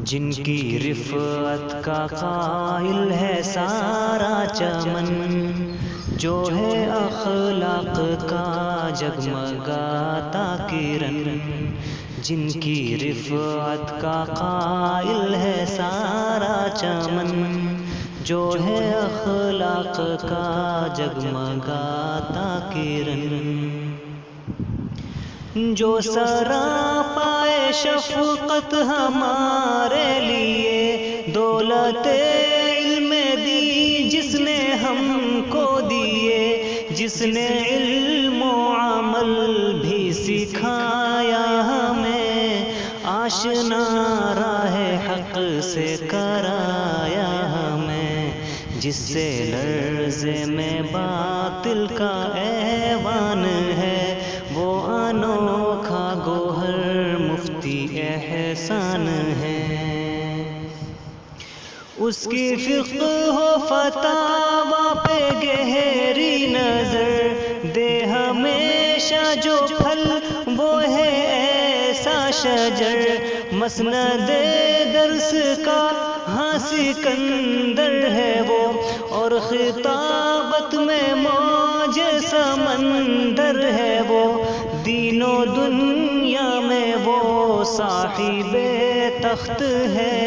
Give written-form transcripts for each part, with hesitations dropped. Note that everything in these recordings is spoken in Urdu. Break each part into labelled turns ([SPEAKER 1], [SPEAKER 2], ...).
[SPEAKER 1] جن کی رفعت کا قائل ہے سارا چمن، جو ہے اخلاق کا جگمگاتا کرن۔ جن کی رفعت کا قائل ہے سارا چمن، جو ہے اخلاق کا جگمگاتا کرن۔ جو سراپائے شفقت ہمارے لیے، دولت علم دی جس نے ہم کو دیے، جس نے علم و عمل بھی سکھایا ہمیں، آشنا راہ حق سے کرایا ہمیں، جس سے لرزے میں باطل کا ایوان ہے، وہ انوکھا گوہر مفتی احسان ہے۔ اس کی فقہ و فتاوی پہ گہری نظر دے ہمیشہ، جو پھل وہ ہے ایسا شجر، مسند درس کا ہاں سکندر ہے وہ، اور خطابت میں موج سمندر ہے وہ، دین و دنیا میں وہ صاحب تخت ہے،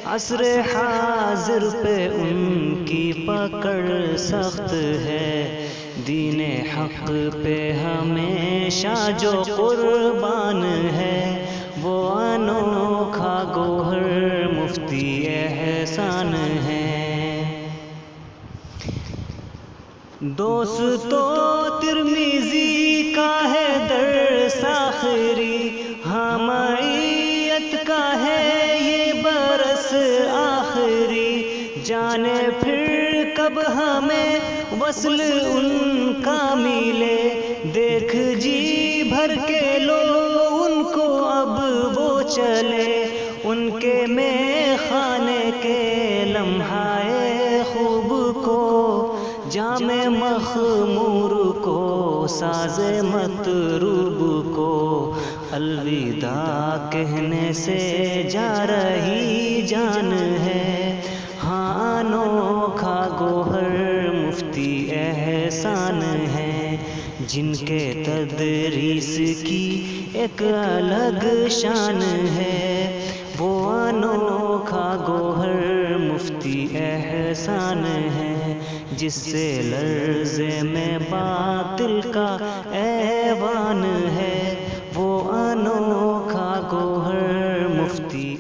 [SPEAKER 1] عصر حاضر پہ ان کی پکڑ سخت ہے، دین حق پہ ہمیشہ جو قربان ہے، وہ انوکھا گوہر مفتی احسان ہے۔ دوستو ترمذی کا ہے درس آخری، ہاں معیت کا ہے یہ برس آخری، جانے پھر کب ہمیں وصل ان کا ملے، دیکھ جی بھر کے لو ان کو اب وہ چلے، ان کے میں خانے کے لمحہ خوب کو، جام مخمور کو، ساز مطرب کو، الوداع کہنے سے جا رہی جان ہے، ہاں انوکھا گوہر مفتی احسان ہے، جن کے تدریس کی ایک الگ شان ہے، وہ انوکھا گوہر مفتی احسان ہے، جس سے لرزے میں باطل کا ایوان ہے، وہ انوکھا گوہر مفتی